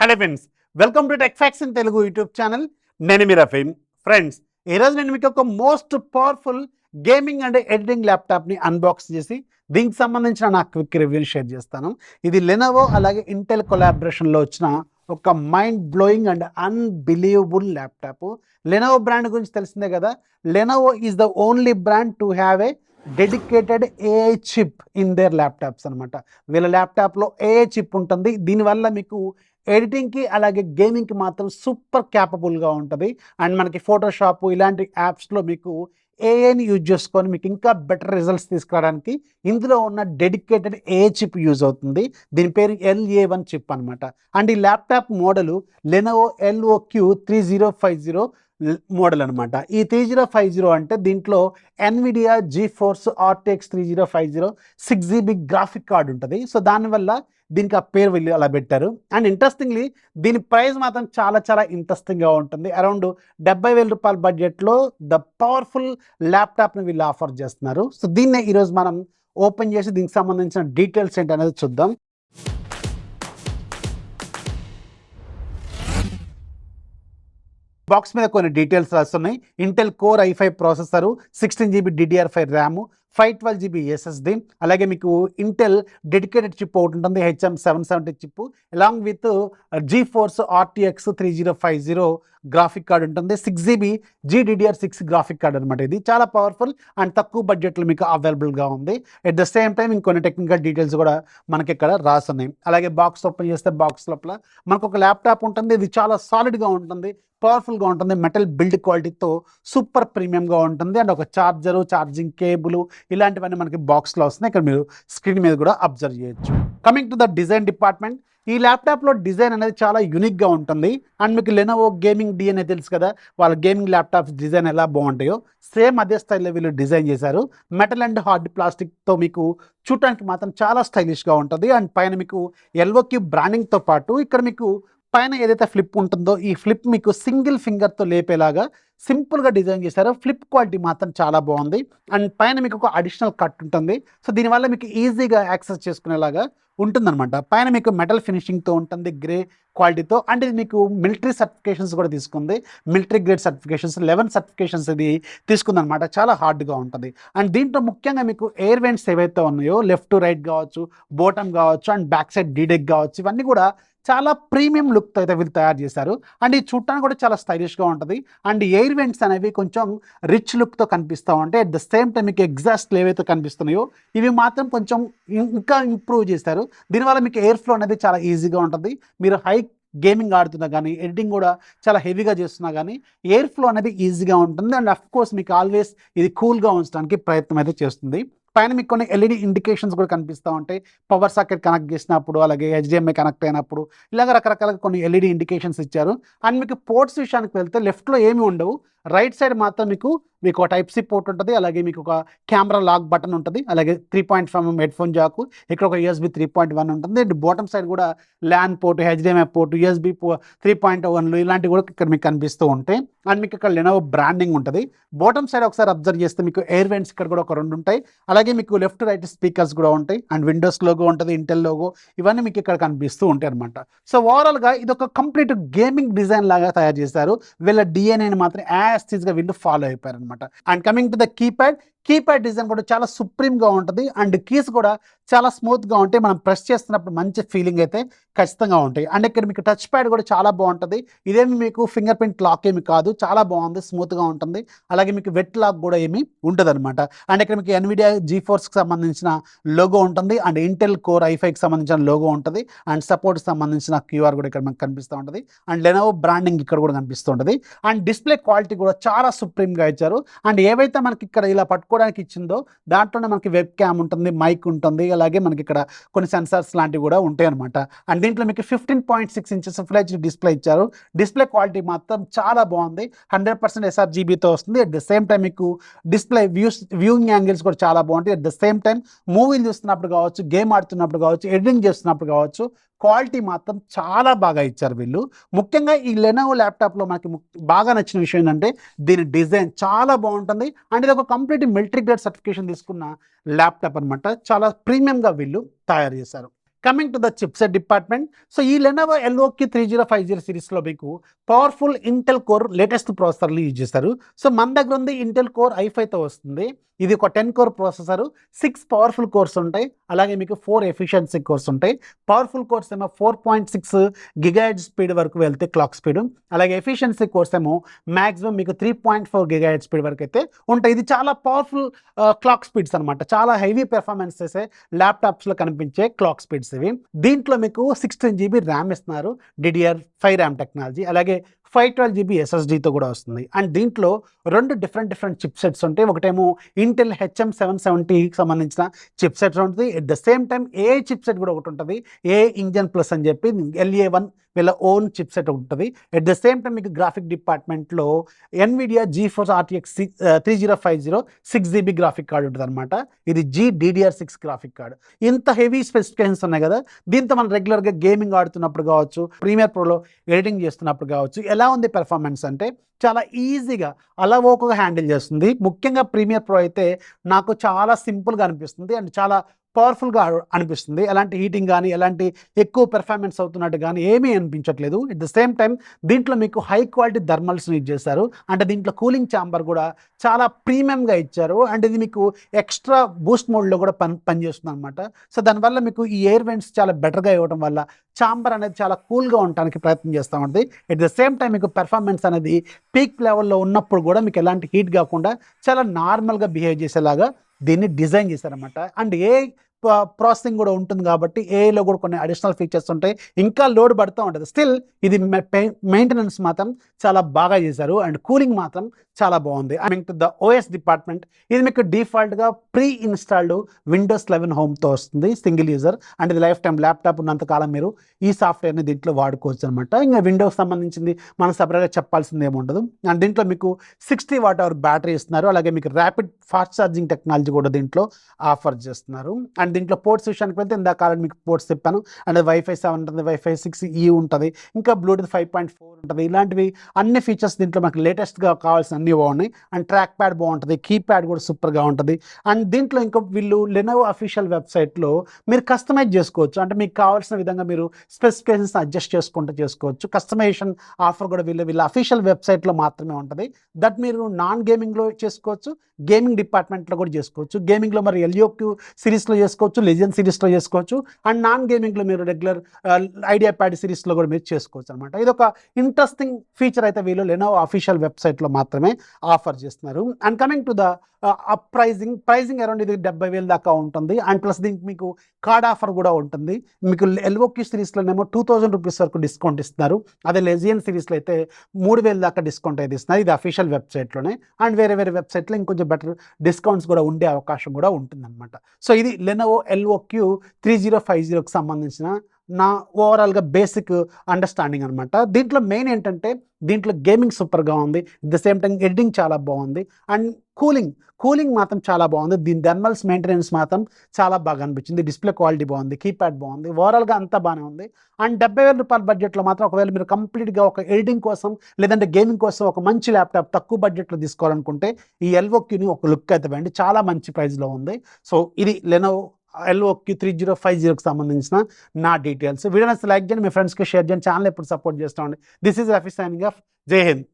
Hello friends, welcome to tech facts in Telugu YouTube channel. నేను మీ Rafeem. Friends, ఈరోజు నేను మీకు ఒక most powerful gaming and editing ల్యాప్టాప్ని అన్బాక్స్ చేసి దీనికి సంబంధించిన నా క్విక్ రివ్యూని షేర్ చేస్తాను. ఇది లెనోవో అలాగే ఇంటెల్ కొలాబరేషన్లో వచ్చిన ఒక mind blowing and unbelievable laptop. Lenovo brand గురించి తెలిసిందే కదా. Lenovo is the only brand to have a dedicated AI chip in there laptops అనమాట. వీళ్ళ ల్యాప్టాప్లో ఏఐ చిప్ ఉంటుంది. దీనివల్ల మీకు ఎడిటింగ్కి అలాగే గేమింగ్కి మాత్రం సూపర్ క్యాపబుల్గా ఉంటుంది. అండ్ మనకి ఫోటోషాప్ ఇలాంటి యాప్స్లో మీకు ఏఐని యూజ్ చేసుకొని మీకు ఇంకా బెటర్ రిజల్ట్స్ తీసుకురావడానికి ఇందులో ఉన్న డెడికేటెడ్ ఏఐ చిప్ యూజ్ అవుతుంది. దీని పేరు LA1 చిప్ అనమాట. అండ్ ఈ laptop model Lenovo LOQ3050 model అనమాట. ఈ 3050 అంటే దీంట్లో Nvidia GeForce RTX 3050 6GB graphic card ఉంటుంది. సో దానివల్ల దీనికి ఆ పేరు వెళ్ళి అలా పెట్టారు. అండ్ ఇంట్రెస్టింగ్లీ దీని ప్రైస్ మాత్రం చాలా చాలా ఇంట్రెస్టింగ్గా ఉంటుంది. అరౌండ్ 70,000 రూపాయల బడ్జెట్లో ద పవర్ఫుల్ ల్యాప్టాప్ని వీళ్ళు ఆఫర్ చేస్తున్నారు. సో దీన్నే ఈరోజు మనం ఓపెన్ చేసి దీనికి సంబంధించిన డీటెయిల్స్ ఏంటి అనేది చూద్దాం. బాక్స్ మీద కొన్ని డీటెయిల్స్ రాస్తున్నాయి. Intel core i5 processor, 16GB DDR5 RAM, 512GB SSD, అలాగే మీకు ఇంటెల్ డెడికేటెడ్ చిప్ ఒకటి ఉంటుంది HM770 chip, along with GeForce RTX 3050 graphic card ఉంటుంది. 6GB GDDR6 గ్రాఫిక్ కార్డ్ అనమాట. ఇది చాలా పవర్ఫుల్ అండ్ తక్కువ బడ్జెట్లో మీకు అవైలబుల్గా ఉంది. ఎట్ ద సేమ్ టైం ఇంకొన్ని టెక్నికల్ డీటెయిల్స్ కూడా మనకి ఇక్కడ రాస్తున్నాయి. అలాగే బాక్స్ ఓపెన్ చేస్తే బాక్స్ లోపల మనకు ఒక ల్యాప్టాప్ ఉంటుంది. ఇది చాలా సాలిడ్గా ఉంటుంది, పవర్ఫుల్గా ఉంటుంది, మెటల్ బిల్డ్ క్వాలిటీతో సూపర్ ప్రీమియంగా ఉంటుంది. అండ్ ఒక చార్జరు, ఛార్జింగ్ కేబుల్ ఇలాంటివన్నీ మనకి బాక్స్లో వస్తున్నాయి. ఇక్కడ మీరు స్క్రీన్ మీద కూడా అబ్జర్వ్ చేయొచ్చు. Coming to the design department, ఈ ల్యాప్టాప్లో డిజైన్ అనేది చాలా యూనిక్గా ఉంటుంది. అండ్ మీకు లెనోవో గేమింగ్ DNA తెలుసు కదా, వాళ్ళ గేమింగ్ ల్యాప్టాప్స్ డిజైన్ ఎలా బాగుంటాయో సేమ్ అదే స్టైల్లో వీళ్ళు డిజైన్ చేశారు. మెటల్ అండ్ హార్డ్ ప్లాస్టిక్తో మీకు చూడటానికి మాత్రం చాలా స్టైలిష్గా ఉంటుంది. అండ్ పైన మీకు LOQ బ్రాండింగ్తో పాటు ఇక్కడ మీకు పైన ఏదైతే ఫ్లిప్ ఉంటుందో ఈ ఫ్లిప్ మీకు సింగిల్ ఫింగర్తో లేపేలాగా సింపుల్గా డిజైన్ చేశారు. ఫ్లిప్ క్వాలిటీ మాత్రం చాలా బాగుంది. అండ్ పైన మీకు ఒక అడిషనల్ కట్ ఉంటుంది. సో దీనివల్ల మీకు ఈజీగా యాక్సెస్ చేసుకునేలాగా ఉంటుందన్నమాట. పైన మీకు మెటల్ ఫినిషింగ్తో ఉంటుంది, గ్రే క్వాలిటీతో. అండ్ ఇది మీకు మిలిటరీ సర్టిఫికేషన్స్ కూడా తీసుకుంది. మిలిటరీ గ్రేడ్ సర్టిఫికేషన్స్ 11 సర్టిఫికేషన్స్ ఇది తీసుకుందనమాట. చాలా హార్డ్గా ఉంటుంది. అండ్ దీంట్లో ముఖ్యంగా మీకు ఎయిర్ వెంట్స్ ఏవైతే ఉన్నాయో లెఫ్ట్ టు రైట్ కావచ్చు, బోటమ్ కావచ్చు, అండ్ బ్యాక్ సైడ్ డీడెక్ కావచ్చు, ఇవన్నీ కూడా చాలా ప్రీమియం లుక్తో అయితే వీళ్ళు తయారు చేశారు. అండ్ ఇది చూడటానికి కూడా చాలా స్టైలిష్గా ఉంటుంది. అండ్ ఎయిర్ వెంట్స్ అనేవి కొంచెం రిచ్ లుక్తో కనిపిస్తూ ఉంటాయి. అట్ ద సేమ్ టైం మీకు ఎగ్జాస్ట్ ఏవైతే కనిపిస్తున్నాయో ఇవి మాత్రం కొంచెం ఇంకా ఇంప్రూవ్ చేశారు. దీనివల్ల మీకు ఎయిర్ ఫ్లో అనేది చాలా ఈజీగా ఉంటుంది. మీరు హై గేమింగ్ ఆడుతున్నా కానీ, ఎడిటింగ్ కూడా చాలా హెవీగా చేస్తున్నా కానీ ఎయిర్ ఫ్లో అనేది ఈజీగా ఉంటుంది. అండ్ అఫ్ కోర్స్ మీకు ఆల్వేస్ ఇది కూల్గా ఉంచడానికి ప్రయత్నం అయితే చేస్తుంది. పైన మీకు కొన్ని LED ఇండికేషన్స్ కూడా కనిపిస్తూ ఉంటాయి. పవర్ సాకెట్ కనెక్ట్ చేసినప్పుడు, అలాగే HDMI కనెక్ట్ అయినప్పుడు ఇలాగ రకరకాలుగా కొన్ని LED ఇండికేషన్స్ ఇచ్చారు. అండ్ మీకు పోర్ట్స్ విషయానికి వెళ్తే లెఫ్ట్లో ఏమీ ఉండవు. రైట్ సైడ్ మాత్రం మీకు ఒక Type-C పోర్ట్ ఉంటుంది. అలాగే మీకు ఒక కెమెరా లాక్ బటన్ ఉంటుంది. అలాగే 3.5mm హెడ్ ఫోన్ జాకు, ఇక్కడ ఒక USB 3.1 ఉంటుంది. అండ్ బాటమ్ సైడ్ కూడా LAN port, HDMI port, USB 3.1 ఇలాంటివి కూడా ఇక్కడ మీకు కనిపిస్తూ ఉంటాయి. అండ్ మీకు ఇక్కడ లెనోవో బ్రాండింగ్ ఉంటుంది. బాటమ్ సైడ్ ఒకసారి అబ్జర్వ్ చేస్తే మీకు ఎయిర్ వెంట్స్ ఇక్కడ కూడా ఒక 2 ఉంటాయి. అలాగే మీకు లెఫ్ట్ రైట్ స్పీకర్స్ కూడా ఉంటాయి. అండ్ విండోస్ లోగో ఉంటుంది, ఇంటెల్ లోగో, ఇవన్నీ మీకు ఇక్కడ కనిపిస్తూ ఉంటాయి అనమాట. సో ఓవరాల్గా ఇది ఒక కంప్లీట్ గేమింగ్ డిజైన్ లాగా తయారు చేశారు. వీళ్ళ DNAని మాత్రం యాస్టీస్గా వీళ్ళు ఫాలో అయిపోయారు అనమాట. And coming to the keypad design కూడా చాలా సుప్రీంగా ఉంటుంది. అండ్ కీస్ కూడా చాలా స్మూత్గా ఉంటాయి. మనం ప్రెస్ చేస్తున్నప్పుడు మంచి ఫీలింగ్ అయితే ఖచ్చితంగా ఉంటాయి. అండ్ ఇక్కడ మీకు టచ్ ప్యాడ్ కూడా చాలా బాగుంటుంది. ఇదేమి మీకు ఫింగర్ ప్రింట్ లాక్ ఏమి కాదు, చాలా బాగుంది, స్మూత్గా ఉంటుంది. అలాగే మీకు వెట్ లాక్ కూడా ఏమి ఉంటుంది అనమాట. అండ్ ఇక్కడ మీకు ఎన్విడియా GeForceకి సంబంధించిన లోగో ఉంటుంది. అండ్ ఇంటెల్ కోర్ i5కి సంబంధించిన లోగో ఉంటుంది. అండ్ సపోర్ట్కి సంబంధించిన QR కూడా ఇక్కడ మనకు కనిపిస్తూ ఉంటుంది. అండ్ లెనోవో బ్రాండింగ్ ఇక్కడ కూడా కనిపిస్తూ ఉంటుంది. అండ్ డిస్ప్లే క్వాలిటీ కూడా చాలా సుప్రీంగా ఇచ్చారు. అండ్ ఏవైతే మనకి ఇక్కడ ఇలా పట్టుకోవడానికి ఇచ్చిందో దాంట్లోనే మనకి వెబ్ క్యామ్ ఉంటుంది, మైక్ ఉంటుంది, అలాగే మనకి ఇక్కడ కొన్ని సెన్సార్స్ లాంటివి కూడా ఉంటాయి అనమాట. అండ్ దీంట్లో మీకు 15.6 ఇంచెస్ ఫుల్ HD డిస్ప్లే ఇచ్చారు. డిస్ప్లే క్వాలిటీ మాత్రం చాలా బాగుంది. 100% sRGBతో వస్తుంది. అట్ ద సేమ్ టైం మీకు డిస్ప్లే వ్యూయింగ్ యాంగిల్స్ కూడా చాలా బాగుంటాయి. అట్ ద సేమ్ టైం మూవీలు చూస్తున్నప్పుడు కావచ్చు, గేమ్ ఆడుతున్నప్పుడు కావచ్చు, ఎడిటింగ్ చేస్తున్నప్పుడు కావచ్చు, క్వాలిటీ మాత్రం చాలా బాగా ఇచ్చారు వీళ్ళు. ముఖ్యంగా ఈ లెనోవో ల్యాప్టాప్లో మనకి బాగా నచ్చిన విషయం ఏంటంటే దీని డిజైన్ చాలా బాగుంటుంది. అండ్ ఇది ఒక కంప్లీట్ మిలిటరీ గ్రేడ్ సర్టిఫికేషన్ తీసుకున్న ల్యాప్టాప్ అనమాట. చాలా ప్రీమియంగా వీళ్ళు తయారు చేశారు. Coming to the chipset department. So ఈ లెనోవో ఎల్ఓక్యూ 3050 సిరీస్లో మీకు పవర్ఫుల్ ఇంటెల్ కోర్ లేటెస్ట్ ప్రాసెసర్లు యూజ్ చేస్తారు. సో మన దగ్గర ఉంది ఇంటెల్ కోర్ i5తో వస్తుంది. ఇది ఒక 10 కోర్ ప్రాసెసర్, 6 పవర్ఫుల్ కోర్స్ ఉంటాయి, అలాగే మీకు 4 ఎఫిషియన్సీ కోర్స్ ఉంటాయి. పవర్ఫుల్ కోర్స్ ఏమో 4.6 గిగాహెర్ట్జ్ స్పీడ్ వరకు వెళ్తే క్లాక్ స్పీడ్, అలాగే ఎఫిషియన్సీ కోర్స్ ఏమో మ్యాక్సిమం మీకు 3.4 గిగాహెర్ట్జ్ స్పీడ్ వరకు అయితే ఉంటాయి. ఇది చాలా పవర్ఫుల్ క్లాక్ స్పీడ్స్ అనమాట. చాలా హెవీ పెర్ఫార్మెన్స్ చేసే ల్యాప్టాప్స్లో కనిపించే క్లాక్ స్పీడ్స్ ఇవి. దీంట్లో మీకు 16 GB ర్యామ్ ఇస్తున్నారు, DDR5 ర్యామ్ టెక్నాలజీ, అలాగే 512 GB SSDతో కూడా వస్తుంది. అండ్ దీంట్లో 2 డిఫరెంట్ చిప్ సెట్స్ ఉంటాయి. ఒకటేమో ఇంటెల్ HM770కి సంబంధించిన చిప్ సెట్ ఉంటుంది. At the same time AI chip set కూడా ఒకటి ఉంటుంది, AI ఇంజన్ ప్లస్ అని చెప్పి LA1 వీళ్ళ ఓన్ చిప్ సెట్ ఉంటుంది. ఎట్ ద సేమ్ టైం మీకు గ్రాఫిక్ డిపార్ట్మెంట్లో NVIDIA GeForce RTX 3050 6GB graphic card ఉంటుంది అనమాట. ఇది GDDR6 గ్రాఫిక్ కార్డ్. ఇంత హెవీ స్పెసిఫికేషన్స్ ఉన్నాయి కదా, దీంతో మనం రెగ్యులర్గా గేమింగ్ ఆడుతున్నప్పుడు కావచ్చు, ప్రీమియర్ ప్రోలో ఎడిటింగ్ చేస్తున్నప్పుడు కావచ్చు, ఎలా ఉంది పెర్ఫార్మెన్స్ అంటే చాలా ఈజీగా అలవోకగా హ్యాండిల్ చేస్తుంది. ముఖ్యంగా ప్రీమియర్ ప్రో అయితే నాకు చాలా సింపుల్గా అనిపిస్తుంది అండ్ చాలా పవర్ఫుల్గా అనిపిస్తుంది. ఎలాంటి హీటింగ్ కానీ, ఎలాంటి ఎక్కువ పెర్ఫార్మెన్స్ అవుతున్నట్టు కానీ ఏమీ అనిపించట్లేదు. ఎట్ ద సేమ్ టైం దీంట్లో మీకు హై క్వాలిటీ థర్మల్స్ని యూజ్ చేశారు. అంటే దీంట్లో కూలింగ్ ఛాంబర్ కూడా చాలా ప్రీమియంగా ఇచ్చారు. అండ్ ఇది మీకు ఎక్స్ట్రా బూస్ట్ మోడ్లో కూడా పనిచేస్తుంది అనమాట. సో దానివల్ల మీకు ఈ ఎయిర్ వెంట్స్ చాలా బెటర్గా ఇవ్వడం వల్ల ఛాంబర్ అనేది చాలా కూల్గా ఉండడానికి ప్రయత్నం చేస్తూ ఉంటుంది. ఎట్ ద సేమ్ టైం మీకు పెర్ఫార్మెన్స్ అనేది పీక్ లెవెల్లో ఉన్నప్పుడు కూడా మీకు ఎలాంటి హీట్ కాకుండా చాలా నార్మల్గా బిహేవ్ చేసేలాగా దీన్ని డిజైన్ చేశారనమాట. అండ్ ప్రాసెసింగ్ కూడా ఉంటుంది కాబట్టి ఏఐలో కూడా కొన్ని అడిషనల్ ఫీచర్స్ ఉంటాయి, ఇంకా లోడ్ పడుతూ ఉంటుంది. స్టిల్ ఇది మెయింటెనెన్స్ మాత్రం చాలా బాగా చేశారు అండ్ కూలింగ్ మాత్రం చాలా బాగుంది. I mean to the OS department, ఇది మీకు డిఫాల్ట్గా ప్రీ ఇన్స్టాల్డ్ Windows 11 హోమ్తో వస్తుంది, సింగిల్ యూజర్. అండ్ ఇది లైఫ్ టైం ల్యాప్టాప్ ఉన్నంతకాలం మీరు ఈ సాఫ్ట్వేర్ని దీంట్లో వాడుకోవచ్చు అనమాట. ఇంకా విండోస్ సంబంధించింది మనం సపరేట్గా చెప్పాల్సింది ఏముండదు. అండ్ దీంట్లో మీకు 60 Wh బ్యాటరీ ఇస్తున్నారు, అలాగే మీకు ర్యాపిడ్ ఫాస్ట్ ఛార్జింగ్ టెక్నాలజీ కూడా దీంట్లో ఆఫర్ చేస్తున్నారు. అండ్ దీంట్లో పోర్ట్స్ విషయానికి వెళ్తే ఇందాక మీకు పోర్ట్స్ చెప్పాను. అండ్ Wi-Fi 7 ఉంటుంది, Wi-Fi 6E ఉంటుంది, ఇంకా Bluetooth 5.4 ఉంటుంది. ఇలాంటివి అన్ని ఫీచర్స్ దీంట్లో మనకు లేటెస్ట్గా కావాల్సిన అన్ని బాగున్నాయి. అండ్ ట్రాక్ ప్యాడ్ బాగుంటుంది, కీప్యాడ్ కూడా సూపర్గా ఉంటుంది. అండ్ దీంట్లో ఇంకా వీళ్ళు లెనోవో అఫీషియల్ వెబ్సైట్లో మీరు కస్టమైజ్ చేసుకోవచ్చు. అంటే మీకు కావాల్సిన విధంగా మీరు స్పెసిఫికేషన్స్ అడ్జస్ట్ చేసుకోవచ్చు. కస్టమైజేషన్ ఆఫర్ కూడా వీళ్ళ అఫీషియల్ వెబ్సైట్లో మాత్రమే ఉంటుంది. దట్ మీరు నాన్ గేమింగ్లో చేసుకోవచ్చు, గేమింగ్ డిపార్ట్మెంట్లో కూడా చేసుకోవచ్చు. గేమింగ్లో మరి ఎల్ఓక్యూ సిరీస్లో చేసుకోవచ్చు, లెజెండ్ సిరీస్లో చేసుకోవచ్చు. అండ్ నాన్ గేమింగ్లో మీరు రెగ్యులర్ ఐడియా ప్యాడ్ సిరీస్లో కూడా మీరు చేసుకోవచ్చు అనమాట. ఇది ఒక ఇంట్రెస్టింగ్ ఫీచర్ అయితే వీళ్ళు లెనోవో అఫీషియల్ వెబ్సైట్లో మాత్రమే ఆఫర్ చేస్తున్నారు. And coming to the pricing around ఇది 70,000 దాకా ఉంటుంది. అండ్ ప్లస్ దీనికి మీకు కార్డ్ ఆఫర్ కూడా ఉంటుంది. మీకు ఎల్ఓక్యూ సిరీస్లోనేమో 2,000 రూపీస్ వరకు డిస్కౌంట్ ఇస్తున్నారు. అదే లెజియన్ సిరీస్లో అయితే 3,000 దాకా డిస్కౌంట్ అయితే ఇస్తున్నారు. ఇది అఫీషియల్ వెబ్సైట్లోనే. అండ్ వేరే వెబ్సైట్లో ఇంకొంచెం బెటర్ డిస్కౌంట్స్ కూడా ఉండే అవకాశం కూడా ఉంటుందన్నమాట. సో ఇది లెనోవో ఎల్ఓక్యూ 3050కి సంబంధించిన నా ఓవరాల్గా బేసిక్ అండర్స్టాండింగ్ అనమాట. దీంట్లో మెయిన్ ఏంటంటే దీంట్లో గేమింగ్ సూపర్గా ఉంది, at the same time editing చాలా బాగుంది, అండ్ కూలింగ్ మాత్రం చాలా బాగుంది. దీని థర్మల్స్ మెయింటెనెన్స్ మాత్రం చాలా బాగా అనిపించింది. డిస్ప్లే క్వాలిటీ బాగుంది, కీప్యాడ్ బాగుంది, ఓవరాల్గా అంతా బాగానే ఉంది. అండ్ 70,000 రూపాయల బడ్జెట్లో మాత్రం ఒకవేళ మీరు కంప్లీట్గా ఒక ఎడిటింగ్ కోసం లేదంటే గేమింగ్ కోసం ఒక మంచి ల్యాప్టాప్ తక్కువ బడ్జెట్లో తీసుకోవాలనుకుంటే ఈ ఎల్ఓక్యూని ఒక లుక్ అయితే వేయండి, చాలా మంచి ప్రైస్లో ఉంది. సో ఇది లెనోవో ఎల్ఓక్యూ 3050కి సంబంధించిన నా డీటెయిల్స్. వీడియోని లైక్ చేయండి, మీ ఫ్రెండ్స్కి షేర్ చేయండి, ఛానల్ ఎప్పుడు సపోర్ట్ చేస్తూ ఉండండి. This is Rafi signing off. జై హింద్.